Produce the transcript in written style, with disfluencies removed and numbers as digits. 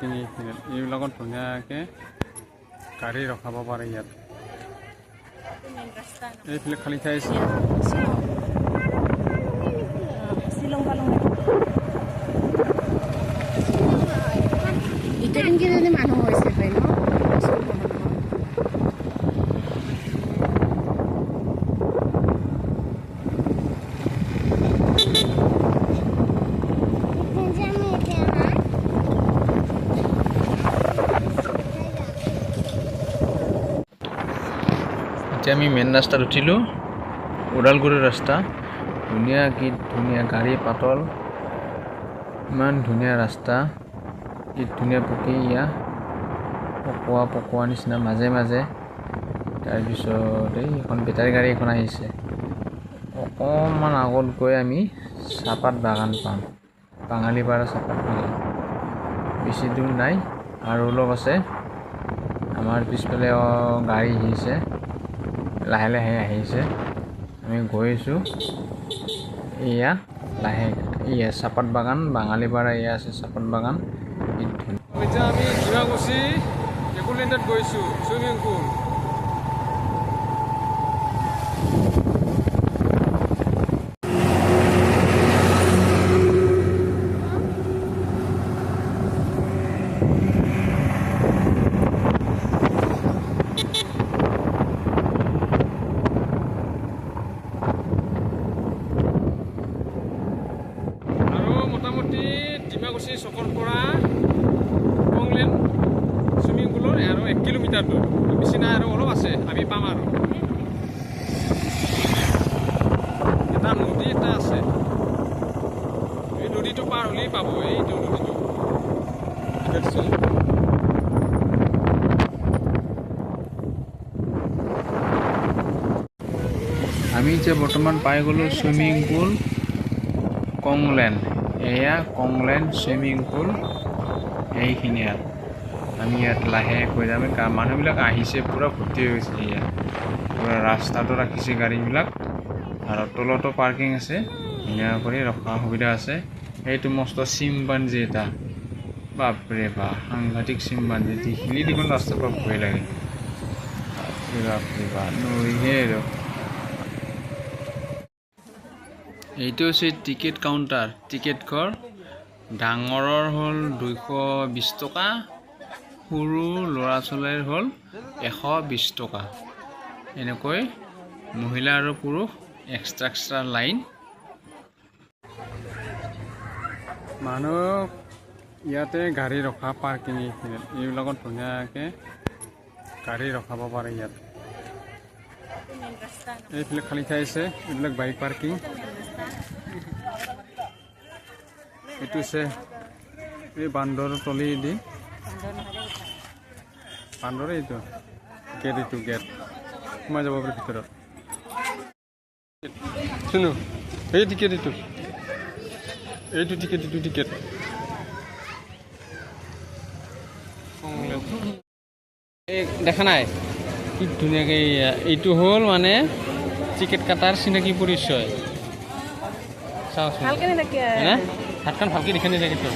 Parking এইবিলাকত ধুনীয়াকৈ গাড়ী ৰখাব পাৰে ইয়াত। এইফালে খালী ঠাই আছে। মানুহ হৈছে এতিয়া আমি মেইন ৰাস্তাত উঠিলোঁ, ওদালগুৰিৰ ৰাস্তা। ধুনীয়া কি ধুনীয়া গাড়ী পাতল, ইমান ধুনীয়া ৰাস্তা, কি ধুনীয়া পকী ইয়াত পকোৱা নিচিনা মাজে মাজে। তাৰপিছত এইখন বেটাৰী গাড়ী এখন আহিছে। অকণমান আগত গৈ আমি চাহপাত বাগান পাম, বাঙালীপাৰা চাহপাত বাগান। বেছি দূৰ নাই আৰু অলপ আছে। আমাৰ পিছফালে গাড়ী আহিছে, লাহে লাহে আহিছে। আমি গৈ আছোঁ এয়া লাহে। এয়া চাহপাত বাগান, বাঙালীপাৰা এয়া আছে চাহপাত বাগান। এতিয়া আমি ডিমাকুছি একোলেণ্ডত গৈছোঁ, চুইমিং পুল। মোটামুটি ডিমাকুছি চকৰ পৰা কংলেণ্ড চুইমিং পুলৰ আৰু 1 কিলোমিটাৰ দূৰ, বেছি নাই আৰু অলপ আছে, আমি পাম আৰু। এটা নদী এটা আছে, এই নদীটো পাৰ হ'লেই পাব। এইটো নদীটো আমি এতিয়া বৰ্তমান পাই গ'লোঁ চুইমিং পুল কংলেণ্ড। এয়া কংলেণ্ড চুইমিং পুল। এইখিনিয়াত আমি ইয়াত লাহে কৈ যাম, কাৰণ মানুহবিলাক আহিছে, পূৰা ভৰ্তি হৈ গৈছে। ইয়াত পূৰা ৰাস্তাটো ৰাখিছে গাড়ীবিলাক, আৰু তলতো পাৰ্কিং আছে, ধুনীয়া কৰি ৰখাৰ সুবিধা আছে। এইটো মস্ত চিম্পাঞ্জী এটা, বাপৰে বাপ, সাংঘাতিক চিম্পাঞ্জী। দেখিলে দেখোন ৰাস্তাৰ পৰা ভয় লাগে। বাপৰে বাপ, নৰিহে আৰু। এইটো হৈছে টিকেট কাউণ্টাৰ, টিকেট ঘৰ। ডাঙৰৰ হ'ল 220 টকা, সৰু ল'ৰা ছোৱালীৰ হ'ল 120 টকা। এনেকৈ মহিলা আৰু পুৰুষ এক্সট্ৰা এক্সট্ৰা লাইন। মানুহ ইয়াতে গাড়ী ৰখা পাৰ্কিং এইবিলাকত ধুনীয়াকৈ গাড়ী ৰখাব পাৰে ইয়াত। এইফালে খালী ঠাই আছে, এইবিলাক বাইক পাৰ্কিং। এইটো আছে এই বান্দৰ তলি দি, বান্দৰে এইটো গেট, এইটো গেট সোমাই যাব পাৰে ভিতৰত। শুনো এই টিকেট, এইটো টিকেট দেখা নাই কি ধুনীয়াকৈ। এইটো হ'ল মানে টিকেট কাটাৰ চিনাকি পৰিচয়। চাওচোন হাতখন ভালকৈ দেখা নাথাকে তো।